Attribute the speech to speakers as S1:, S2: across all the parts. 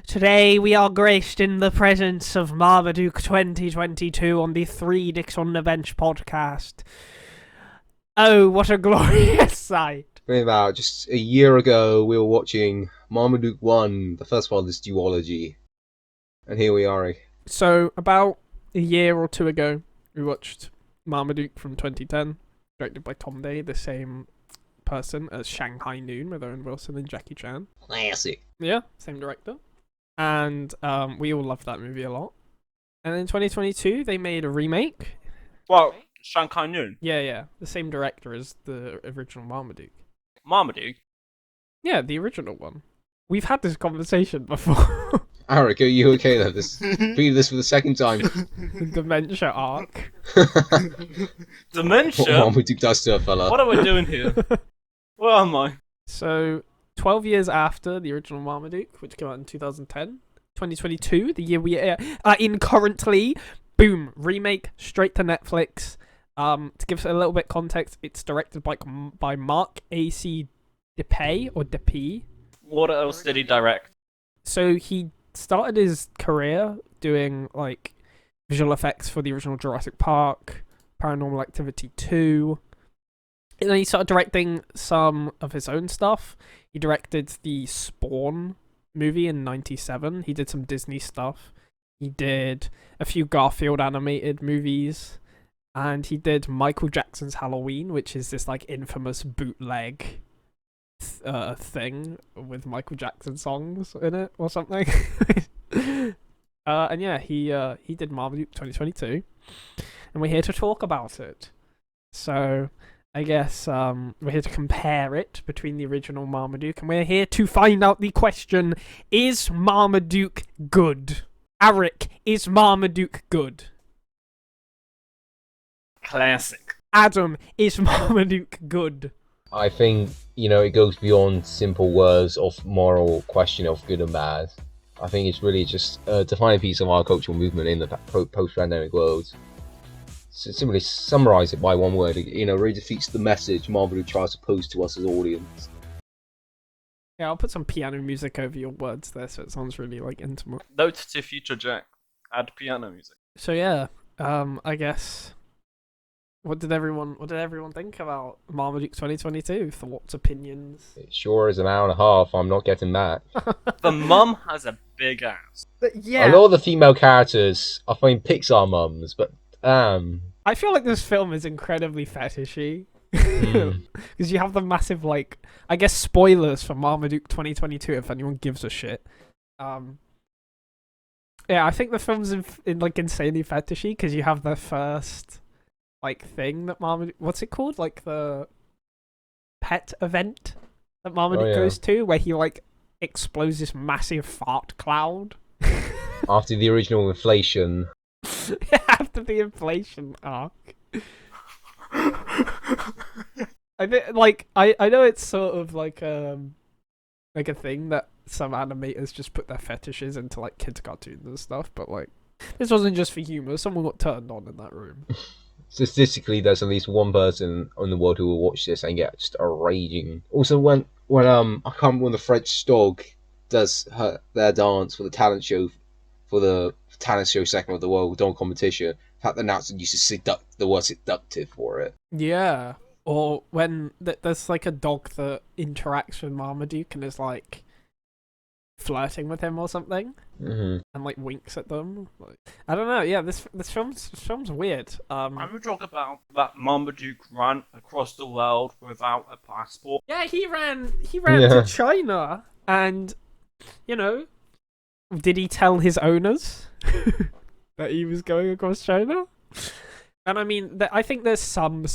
S1: Today we are graced in the presence of Marmaduke 2022 on the Three Dicks on the Bench podcast. Oh, what a glorious sight.
S2: About just a year ago, we were watching Marmaduke 1, the first part of this duology. And here we are.
S1: So, about a year or two ago, we watched Marmaduke from 2010, directed by Tom Day, the same person as Shanghai Noon with Owen Wilson and Jackie Chan.
S2: Classic.
S1: Yeah, same director. And we all loved that movie a lot. And in 2022, they made a remake.
S3: Well, Shanghai Noon.
S1: Yeah, the same director as the original Marmaduke.
S3: Marmaduke?
S1: Yeah, the original one. We've had this conversation before.
S2: Eric, are you okay though? Read this for the second time.
S1: The dementia arc.
S3: Dementia?
S2: What Marmaduke does to a fella.
S3: What are we doing here? Where am I?
S1: So, 12 years after the original Marmaduke, which came out in 2010, 2022, the year we are in currently, boom, remake, straight to Netflix. To give us a little bit of context, it's directed by Mark A.C. DePay, or DePay.
S3: What else did he direct?
S1: So he started his career doing like visual effects for the original Jurassic Park, Paranormal Activity 2. And then he started directing some of his own stuff. He directed the Spawn movie in '97. He did some Disney stuff. He did a few Garfield animated movies. And he did Michael Jackson's Halloween, which is this like infamous bootleg thing with Michael Jackson songs in it or something. And yeah, he did Marmaduke 2022, and we're here to talk about it. So I guess we're here to compare it between the original Marmaduke, and we're here to find out the question: is Marmaduke good? Eric, is Marmaduke good?
S3: Classic.
S1: Adam, is Marmaduke good?
S2: I think, it goes beyond simple words of moral question of good and bad. I think it's really just a defining piece of our cultural movement in the post-pandemic world. So simply summarize it by one word, really defeats the message Marmaduke tries to pose to us as audience.
S1: Yeah, I'll put some piano music over your words there, so it sounds really like intimate.
S3: Note to future Jack. Add piano music.
S1: So yeah, I guess. What did everyone think about Marmaduke 2022? Thoughts, opinions?
S2: It sure is an hour and a half. I'm not getting that.
S3: The mum has a big ass.
S1: Yeah.
S2: A lot of the female characters I find Pixar mums, but
S1: I feel like this film is incredibly fetishy. Because you have the massive, like, I guess spoilers for Marmaduke 2022 if anyone gives a shit. Yeah, I think the film's insanely fetishy because you have the first thing that Marmaduke, what's it called? Like the pet event that Marmaduke goes to, where he explodes this massive fart cloud.
S2: After the original inflation.
S1: After the inflation arc. I think I know it's sort of like a thing that some animators just put their fetishes into kids cartoons and stuff, but this wasn't just for humor. Someone got turned on in that room.
S2: Statistically, there's at least one person in the world who will watch this and get just a raging. Also, when I can't remember when the French dog does their dance for the talent show segment of the World Dog Competition, in fact, the announcer used to the word seductive for it.
S1: Yeah, or when there's a dog that interacts with Marmaduke and is flirting with him or something, and winks at them. I don't know. Yeah, this film's weird.
S3: I'm gonna talk about that Marmaduke ran across the world without a passport.
S1: Yeah, he ran to China, and did he tell his owners that he was going across China? And I mean, I think there's some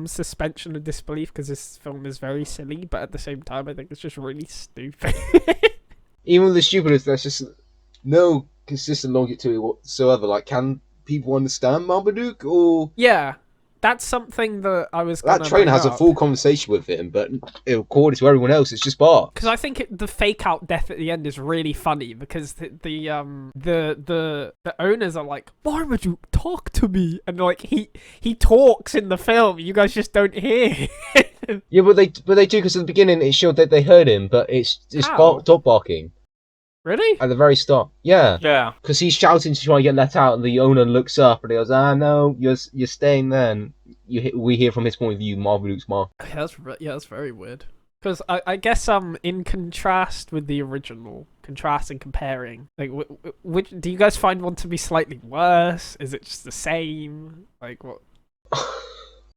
S1: suspension of disbelief because this film is very silly, but at the same time, I think it's just really stupid.
S2: Even with the stupidness, there's just no consistent logic to it whatsoever. Can people understand Marmaduke, or...
S1: Yeah, that's something that I was gonna
S2: That trainer has a full conversation with him, but according to everyone else, it's just Bart.
S1: Because I think the fake out death at the end is really funny because the owners are like, Marmaduke, talk to me, and he talks in the film. You guys just don't hear.
S2: Yeah, but they do, because at the beginning it showed that they heard him, but it's Bart dog barking.
S1: Really?
S2: At the very start. Yeah.
S3: Yeah.
S2: Because he's shouting to try and get let out, and the owner looks up and he goes, no, you're staying there. And we hear from his point of view, Marmaduke's mom.
S1: Yeah, that's very weird. Because I guess in contrast with the original, contrast and comparing, like, which do you guys find one to be slightly worse? Is it just the same? Like what?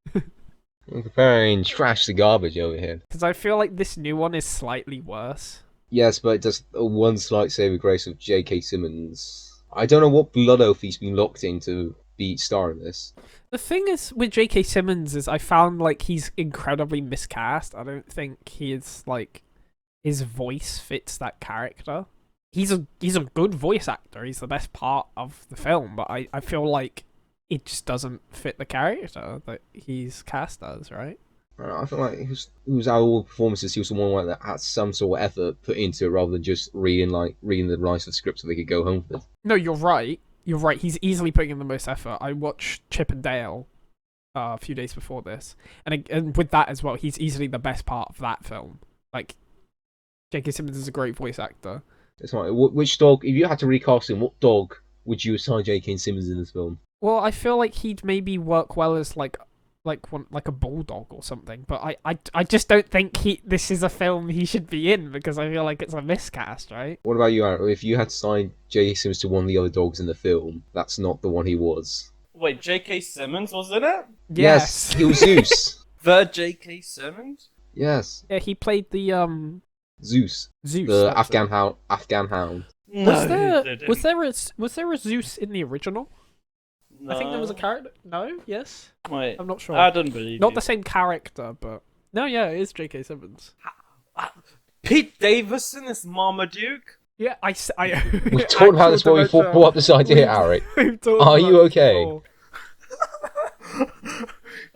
S2: I'm comparing trash to garbage over here.
S1: Because I feel like this new one is slightly worse.
S2: Yes, but it does one slight saving grace of J.K. Simmons. I don't know what blood oath he's been locked in to be star in this.
S1: The thing is with J.K. Simmons is I found like he's incredibly miscast. I don't think he is like his voice fits that character. He's a good voice actor. He's the best part of the film, but I feel like it just doesn't fit the character that he's cast as, right?
S2: I feel like he was out of all performances, he was the one that had some sort of effort put into it rather than just reading the lines of the script so they could go home with it.
S1: No, you're right. You're right. He's easily putting in the most effort. I watched Chip and Dale a few days before this, and with that as well, he's easily the best part of that film. Like, J.K. Simmons is a great voice actor.
S2: It's like, which dog, if you had to recast him, what dog would you assign J.K. Simmons in this film?
S1: Well, I feel like he'd maybe work well as like a bulldog or something, but I just don't think this is a film he should be in because I feel like it's a miscast, right?
S2: What about you, Aaron? If you had to assign J.K. Simmons to one of the other dogs in the film, that's not the one he was.
S3: Wait, J.K. Simmons was in it?
S2: Yes, he was Zeus.
S3: The J.K. Simmons?
S2: Yes.
S1: Yeah, he played the
S2: Zeus.
S1: Zeus.
S2: The Afghan hound.
S3: No,
S1: Was there a Zeus in the original?
S3: No.
S1: I think there was a character. No, yes.
S3: Wait,
S1: I'm not sure.
S3: I don't believe
S1: Not
S3: you.
S1: the same character, but no, yeah, it is J.K. Simmons.
S3: Pete Davidson is Marmaduke?
S1: Yeah,
S2: We talked about this before we brought up this idea, Eric. Are you okay?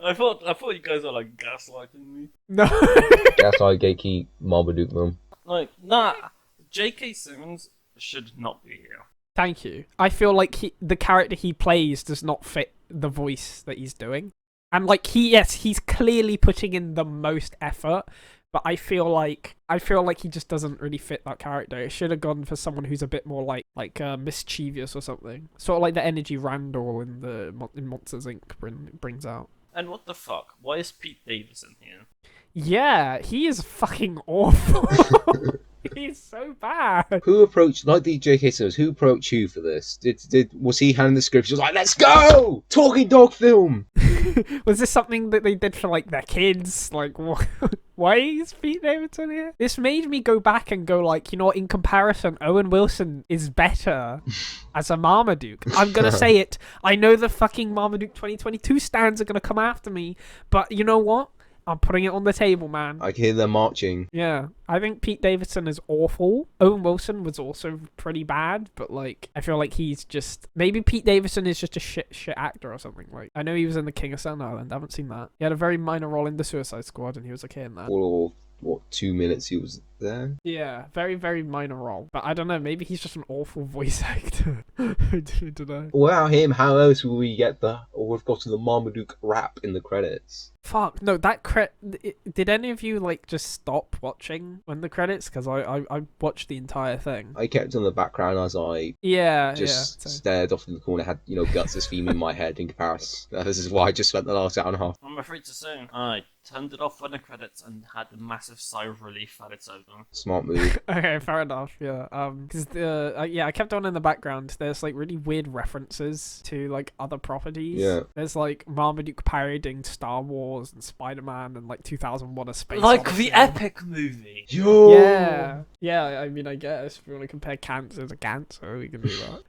S3: I thought you guys were like gaslighting me.
S1: No.
S2: That's our gatekeep Marmaduke mum.
S3: Like, nah, J.K. Simmons should not be here.
S1: Thank you. I feel like the character he plays does not fit the voice that he's doing. And like he's clearly putting in the most effort, but I feel like he just doesn't really fit that character. It should have gone for someone who's a bit more like mischievous or something. Sort of like the energy Randall in Monsters Inc. brings out.
S3: And what the fuck? Why is Pete Davidson here?
S1: Yeah, he is fucking awful. He's so bad.
S2: Who approached, like the J.K. Simmons, who approached you for this? Was he handing the script? He was like, let's go! Talking dog film!
S1: Was this something that they did for like their kids? Like, why is Pete Davidson here? This made me go back and go like, you know what, in comparison, Owen Wilson is better as a Marmaduke. I'm gonna say it. I know the fucking Marmaduke 2022 stands are gonna come after me, but you know what? I'm putting it on the table, man.
S2: I can hear them marching.
S1: Yeah, I think Pete Davidson is awful. Owen Wilson was also pretty bad, but like, I feel like he's just maybe Pete Davidson is just a shit actor or something. Like, I know he was in The King of Staten Island. I haven't seen that. He had a very minor role in The Suicide Squad, and he was okay in that.
S2: Or what, 2 minutes he was there?
S1: Yeah, very, very minor role. But I don't know, maybe he's just an awful voice actor. I don't know.
S2: Without him, how else will we get we've got to the Marmaduke rap in the credits?
S1: Fuck, no, did any of you like just stop watching when the credits? Because I watched the entire thing.
S2: I kept on the background as I
S1: just
S2: stared off in the corner, had, Guts' theme in my head in comparison. This is why I just spent the last hour and a half.
S3: I'm afraid to say, I turned it off when the credits and had a massive sigh of relief that it's over.
S2: Smart move.
S1: Okay, fair enough. Yeah. Because I kept on in the background. There's like really weird references to like other properties.
S2: Yeah.
S1: There's like Marmaduke parodying Star Wars and Spider-Man and like 2001: A Space
S3: Like
S1: Odyssey.
S3: the epic movie.
S2: Yo.
S1: Yeah. I mean, I guess if we want to compare cancer to cancer, we can do that.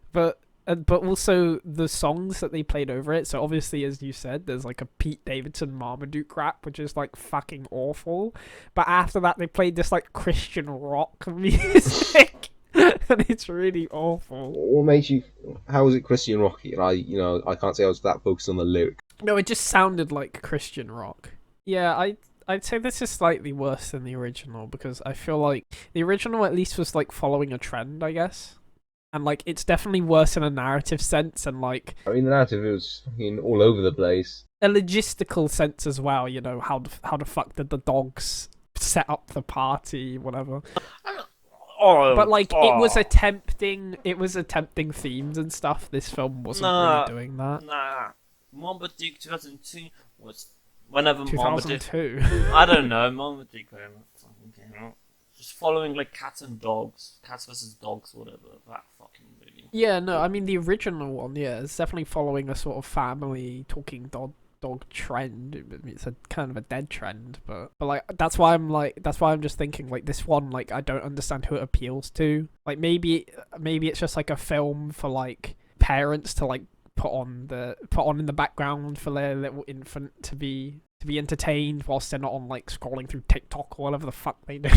S1: But also the songs that they played over it. So obviously, as you said, there's like a Pete Davidson Marmaduke rap, which is like fucking awful. But after that, they played this like Christian rock music, and it's really awful.
S2: What made you? How was it Christian rocky? And I can't say I was that focused on the lyric.
S1: No, it just sounded like Christian rock. Yeah, I'd say this is slightly worse than the original because I feel like the original at least was like following a trend, I guess. And, like, it's definitely worse in a narrative sense and, like...
S2: I mean, the narrative was fucking all over the place.
S1: A logistical sense as well, how the fuck did the dogs set up the party, whatever.
S3: Oh,
S1: But like, it was
S3: oh.
S1: attempting themes and stuff. This film wasn't really doing that.
S3: Nah. Marmaduke 2002 was whenever Marmaduke.
S1: 2002.
S3: I don't know. Marmaduke fucking came out. Just following like cats and dogs, cats versus dogs, whatever. That fucking movie.
S1: Yeah, no, I mean the original one. Yeah, it's definitely following a sort of family talking dog trend. I mean, it's a kind of a dead trend, but like that's why I'm just thinking like this one, like I don't understand who it appeals to. Like maybe it's just like a film for like parents to like put on in the background for their little infant to be entertained whilst they're not on like scrolling through TikTok or whatever the fuck they do.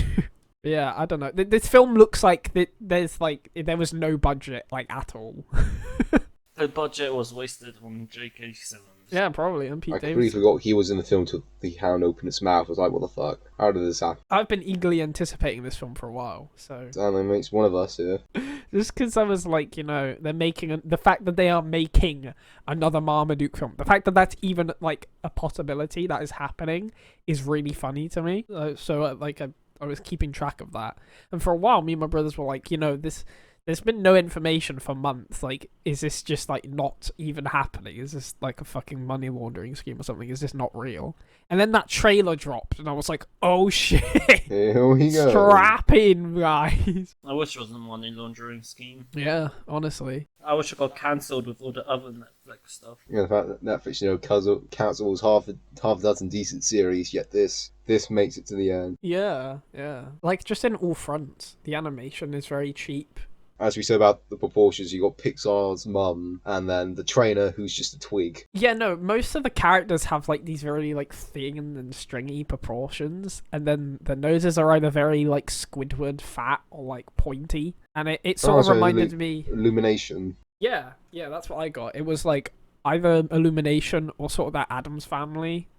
S1: Yeah, I don't know. This film looks like there was no budget like at all.
S3: The budget was wasted on J.K. Simmons.
S1: Yeah, probably. And Pete
S2: I completely
S1: Davidson.
S2: forgot he was in the film till the hound opened its mouth. I was like, what the fuck? How did this happen?
S1: I've been eagerly anticipating this film for a while, so
S2: Damn, it makes one of us here.
S1: just because I was like, they're making the fact that they are making another Marmaduke film, the fact that that's even like a possibility that is happening is really funny to me. I was keeping track of that, and for a while, me and my brothers were like, there's been no information for months. Like, is this just like not even happening? Is this like a fucking money laundering scheme or something? Is this not real? And then that trailer dropped, and I was like, oh shit!
S2: Here we go.
S1: Strap in, guys.
S3: I wish it wasn't a money laundering scheme.
S1: Yeah, honestly.
S3: I wish it got cancelled with all the other Netflix stuff.
S2: Yeah, the fact that Netflix, cancels half a dozen decent series, yet this makes it to the end.
S1: Yeah. Like, just in all fronts, the animation is very cheap.
S2: As we said about the proportions, you got Pixar's mum, and then the trainer, who's just a twig.
S1: Yeah, no, most of the characters have like these very like thin and stringy proportions, and then the noses are either very like Squidward fat or like pointy, and it sort of reminded me.
S2: Illumination.
S1: Yeah, that's what I got. It was like either Illumination or sort of that Addams Family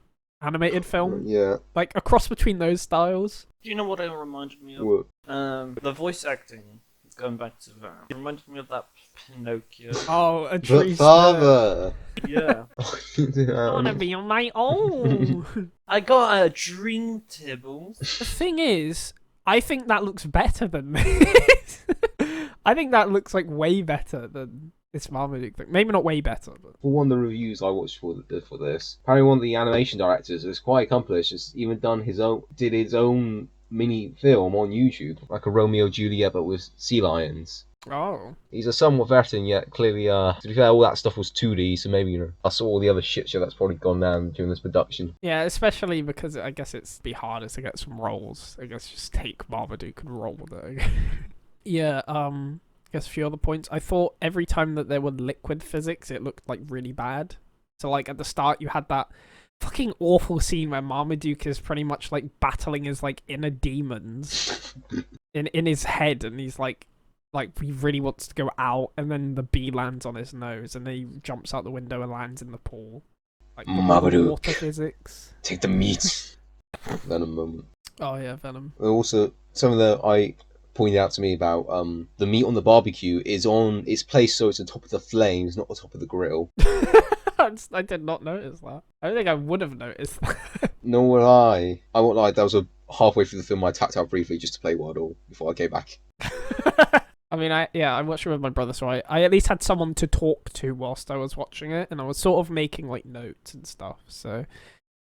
S1: animated film.
S2: Yeah.
S1: Like a cross between those styles.
S3: Do you know what it reminded me of?
S2: What?
S3: The voice acting. Going back to that, it reminded me of that Pinocchio.
S1: Oh, a
S2: But
S1: tree.
S2: father!
S3: Yeah.
S1: I wanna be on my own.
S3: I got a dream, Tibbles.
S1: The thing is, I think that looks better than this. I think that looks like way better than this Marmaduke thing. Maybe not way better, but
S2: For one of the reviews I watched for this, apparently one of the animation directors was quite accomplished. Has even did his own mini film on YouTube, like a Romeo Juliet but with sea lions.
S1: oh,
S2: He's a somewhat veteran, yet clearly, to be fair, all that stuff was 2D, so maybe, I saw all the other shit show that's probably gone down during this production.
S1: yeah, especially because I guess it's be harder to get some roles. I guess just take Marmaduke and roll with it. Yeah, I guess a few other points. I thought every time that there were liquid physics, it looked like really bad. So like at the start, you had that fucking awful scene where Marmaduke is pretty much like battling his like inner demons in his head, and he's like he really wants to go out, and then the bee lands on his nose, and then he jumps out the window and lands in the pool. Like
S2: Marmaduke.
S1: water physics.
S2: Take the meat. Venom moment.
S1: Oh yeah, Venom.
S2: And also, I pointed out to me about the meat on the barbecue is placed so it's on top of the flames, not on top of the grill.
S1: I did not notice that. I don't think I would have noticed that.
S2: Nor would I. I won't lie, that was halfway through the film I tapped out briefly just to play Waddle before I came back.
S1: I mean, I watched it with my brother, so I at least had someone to talk to whilst I was watching it, and I was sort of making like notes and stuff, so it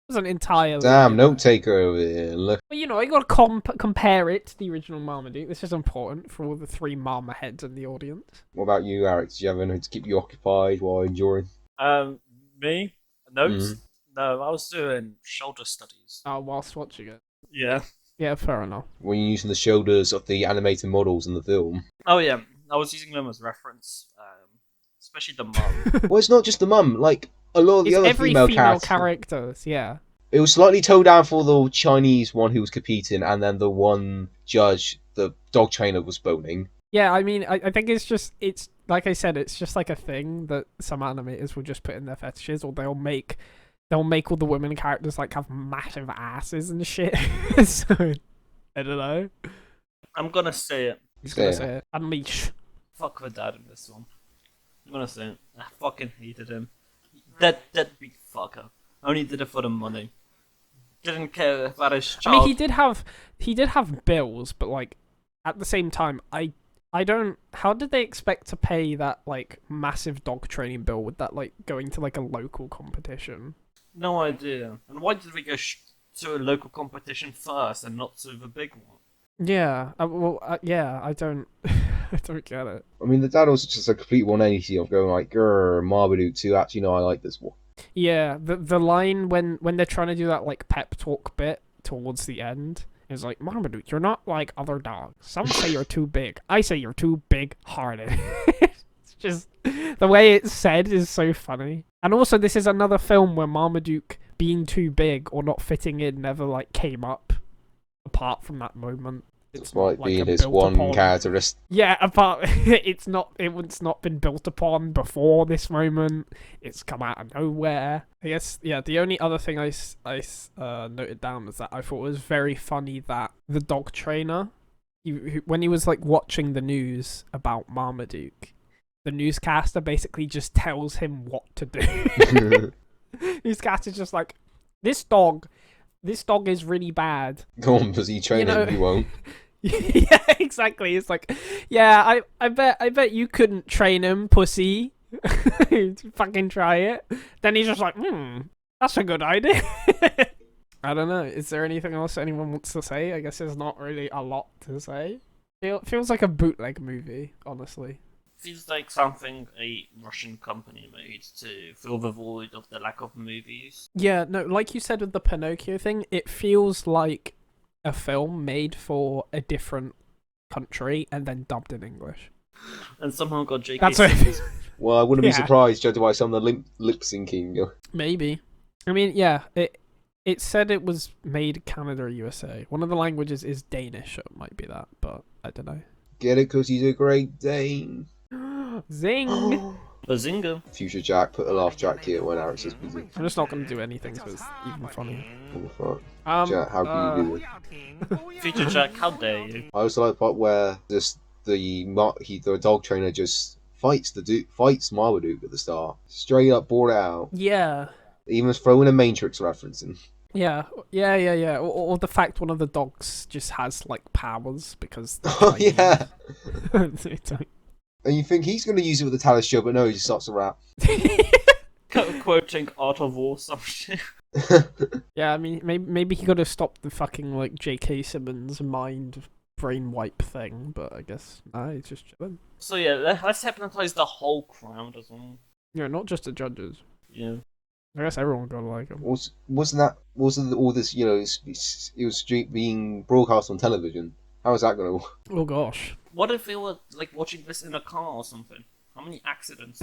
S1: wasn't entirely.
S2: Damn, note taker over here. Look.
S1: Well, I got to compare it to the original Marmaduke. This is important for all the three Marma heads in the audience.
S2: What about you, Eric? Did you have anything to keep you occupied while enduring?
S3: Me? Notes?
S2: Mhm.
S3: No, I was doing shoulder studies.
S1: Whilst watching it.
S3: Yeah.
S1: Yeah, fair enough.
S2: Were you using the shoulders of the animated models in the film?
S3: Oh yeah, I was using them as reference, especially the mum.
S2: Well, it's not just the mum. Like, a lot of the
S1: It's
S2: other
S1: every
S2: female
S1: characters, yeah.
S2: It was slightly toned down for the Chinese one who was competing, and then the one judge, the dog trainer, was boning.
S1: Yeah, I mean, I think it's like I said, it's just like a thing that some animators will just put in their fetishes, or they'll make all the women characters like have massive asses and shit. So I don't know.
S3: I'm gonna say it.
S1: He's gonna say it. Unleash.
S3: Fuck the dad in this one. I'm gonna say it. I fucking hated him. Deadbeat fucker. Only did it for the money. Didn't care about his child.
S1: I mean, he did have bills, but like at the same time, I don't. How did they expect to pay that like massive dog training bill with that like going to like a local competition?
S3: No idea. And why did we go to a local competition first and not to the big one?
S1: Yeah. Yeah. I don't. I don't get it.
S2: I mean, the dad was just a complete 180 of going like, "Grr, Marmaduke 2. Actually, no, I like this one."
S1: Yeah. The line when they're trying to do that like pep talk bit towards the end is like, Marmaduke, you're not like other dogs. Some say you're too big. I say you're too big-hearted. It's just the way it's said is so funny. And also, this is another film where Marmaduke being too big or not fitting in never like came up. Apart from that moment, it's
S2: Despite
S1: not,
S2: being
S1: like,
S2: his one
S1: built-upon-
S2: characteristic.
S1: Yeah, apart it's not been built upon before this moment. It's come out of nowhere. I guess the only other thing I noted down was that I thought it was very funny that the dog trainer, when he was like watching the news about Marmaduke, the newscaster basically just tells him what to do. Newscaster's just like, this dog is really bad.
S2: Go on, does he train him? He won't.
S1: Yeah, exactly. It's like, yeah, I bet you couldn't train him, pussy. Fucking try it. Then he's just like, that's a good idea. I don't know. Is there anything else anyone wants to say? I guess there's not really a lot to say. It feels like a bootleg movie, honestly.
S3: Feels like something a Russian company made to fill the void of the lack of movies.
S1: Yeah, no, like you said with the Pinocchio thing, it feels like a film made for a different country and then dubbed in English.
S3: And somehow got J.K.
S1: That's what it
S3: Simmons.
S1: feels.
S2: Well, I wouldn't be
S1: Yeah.
S2: surprised judging by some of the lip syncing.
S1: Maybe. I mean, yeah, it said it was made Canada or USA. One of the languages is Danish, so it might be that, but I don't know.
S2: Get it? Because he's a Great Dane.
S1: Zing!
S3: Bazinga.
S2: Future Jack put a laugh track here when Alex is busy.
S1: I'm just not going to do anything so it's even funnier.
S2: What the fuck? Jack, how can you do this?
S3: Future Jack, how dare you?
S2: I also like the part where the dog trainer just fights Marmaduke at the start. Straight up brought it out.
S1: Yeah.
S2: Even throwing a Matrix reference in.
S1: Yeah. Or the fact one of the dogs just has, like, powers because...
S2: Oh, yeah!
S1: It's like-
S2: And you think he's going to use it with the Talis but no, he just starts to rap.
S3: Quoting Art of War, some shit.
S1: Yeah, I mean, maybe he could have stopped the fucking, like, J.K. Simmons mind brain wipe thing, but I guess, he's just chilling.
S3: So yeah, let's hypnotize the whole crowd as well.
S1: Yeah, not just the judges.
S3: Yeah.
S1: I guess everyone gotta like him.
S2: Wasn't all this, it was being broadcast on television? How is that going to work?
S1: Oh gosh.
S3: What if we were like watching this in a car or something? How many accidents?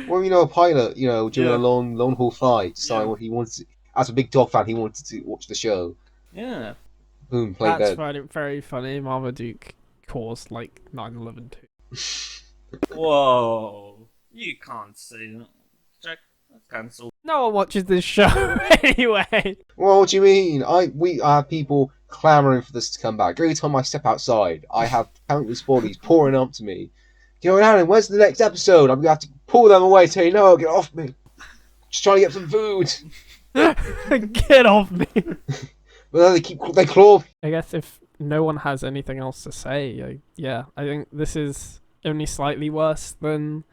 S2: Well, a pilot, during
S3: Yeah.
S2: a long haul flight, deciding
S3: Yeah.
S2: what he wanted. As a big dog fan, he wanted to watch the show.
S3: Yeah.
S2: Boom, play
S1: That's
S2: dead.
S1: very funny. Marmaduke caused like 9/11 too.
S3: Whoa. You can't say that. Jack, that's cancelled.
S1: No one watches this show anyway.
S2: Well, what do you mean? I have people clamoring for this to come back. Every time I step outside, I have countless bodies pouring up to me. Alan, where's the next episode? I'm gonna have to pull them away. Say no, get off me. Just trying to get some food.
S1: Get off me.
S2: But they claw.
S1: I guess if no one has anything else to say, I think this is only slightly worse than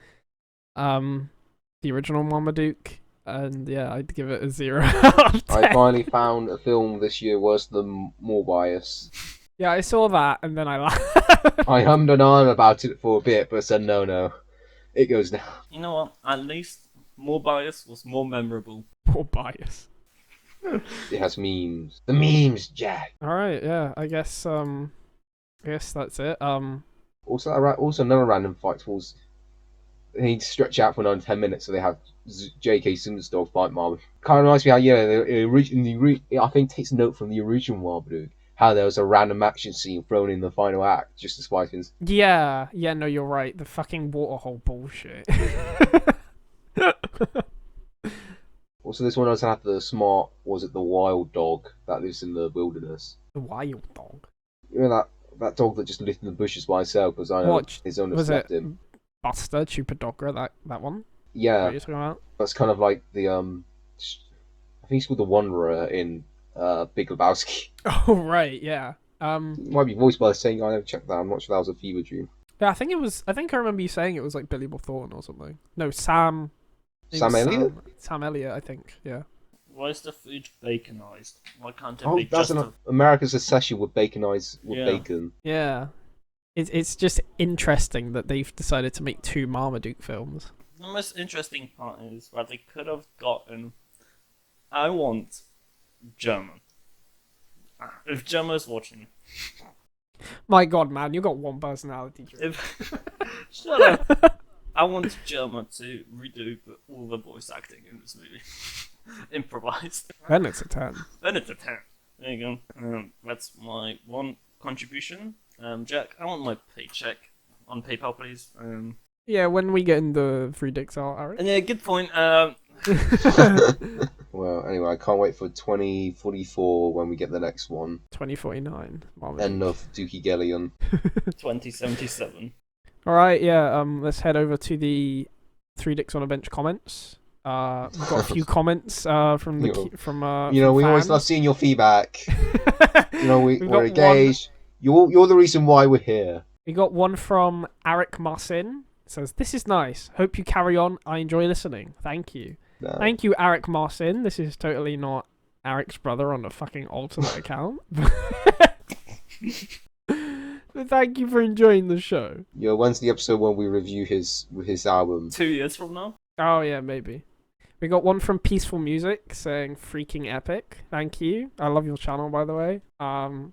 S1: the original Marmaduke, and yeah, I'd give it a 0 out of 10.
S2: I finally found a film this year worse than Morbius.
S1: Yeah, I saw that, and then I laughed.
S2: I hummed and on about it for a bit, but said no. It goes now.
S3: You know what? At least more bias was more memorable.
S1: Poor bias.
S2: It has memes. The memes, Jack.
S1: Alright, yeah, I guess that's it.
S2: Also another random fight was they need to stretch out for another 10 minutes so they have J.K. Simmons dog fight Marmaduke. Kind of reminds me how, I think it takes a note from the original Marmaduke, how there was a random action scene thrown in the final act just to spice things.
S1: Yeah, no, you're right. The fucking waterhole bullshit.
S2: Also, this one also had the the wild dog that lives in the wilderness.
S1: The wild dog.
S2: You know that dog that just lived in the bushes by itself because I know
S1: What,
S2: his owner
S1: was
S2: slept
S1: it
S2: him.
S1: Buster Chupadogra, that one? What
S2: Yeah,
S1: are you talking about?
S2: that's kind of like the I think he's called the Wanderer in Big Lebowski.
S1: Oh, right, yeah.
S2: It might be voiced by the same guy. I never checked that. I'm not sure that was a fever dream.
S1: Yeah, I think it was. I think I remember you saying it was like Billy Bob Thornton or something. No, Sam. It
S2: Sam
S1: was
S2: Elliott?
S1: Sam Elliott, I think. Yeah.
S3: Why is the food baconized? Why can't it
S2: Oh,
S3: be
S2: that's
S3: just a...
S2: America's obsession with baconized with
S3: Yeah.
S2: bacon.
S1: Yeah. It's just interesting that they've decided to make 2 Marmaduke films.
S3: The most interesting part is that they could have gotten... I want German. If German's watching...
S1: My God, man, you got one personality. Drew.
S3: If... Shut up! I want German to redo all the voice acting in this movie. Improvised.
S1: Then it's a 10.
S3: Then it's a 10. There you go. That's my one contribution. Jack, I want my paycheck on PayPal, please.
S1: Yeah, when we get in the 3 dicks out, Eric.
S3: And yeah, good point.
S2: Well, anyway, I can't wait for 2044 when we get the next one.
S1: 2049.
S2: End of Dookie Gellion.
S3: 2077.
S1: Alright, yeah, let's head over to the 3 dicks on a bench comments. We've got a few comments from the from
S2: we always
S1: fans.
S2: love seeing your feedback.
S1: We've
S2: we're
S1: got
S2: engaged. You're the reason why we're here.
S1: We got one from Eric Marcin. It says, "This is nice. Hope you carry on. I enjoy listening. Thank you."
S2: No.
S1: Thank you, Eric Marcin. This is totally not Eric's brother on a fucking alternate account. But thank you for enjoying the show.
S2: When's the episode when we review his album?
S3: 2 years from now?
S1: Oh yeah, maybe. We got one from Peaceful Music saying freaking epic. Thank you. I love your channel, by the way. And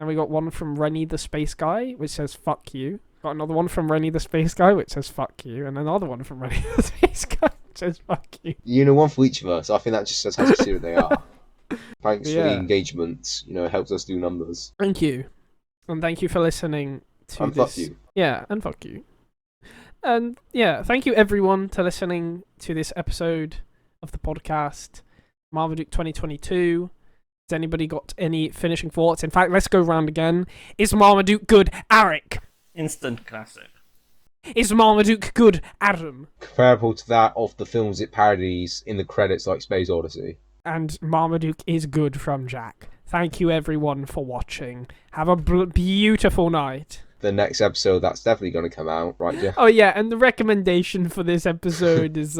S1: we got one from Rennie the Space Guy, which says fuck you. Got another one from Rennie the Space Guy, which says fuck you. And another one from Rennie the Space Guy, which says fuck you.
S2: One for each of us. I think that just says how serious they are. Thanks for the
S1: Yeah.
S2: engagement. It helps us do numbers.
S1: Thank you. And thank you for listening to
S2: And
S1: this.
S2: fuck you.
S1: Yeah, and fuck you. And yeah, thank you everyone to listening to this episode of the podcast, Marmaduke 2022. Has anybody got any finishing thoughts? In fact, let's go round again. Is Marmaduke good, Eric?
S3: Instant classic.
S1: Is Marmaduke good, Adam?
S2: Comparable to that of the films it parodies in the credits, like Space Odyssey.
S1: And Marmaduke is good from Jack. Thank you everyone for watching. Have a beautiful night.
S2: The next episode, that's definitely going to come out, right, Jeff?
S1: Oh yeah, and the recommendation for this episode is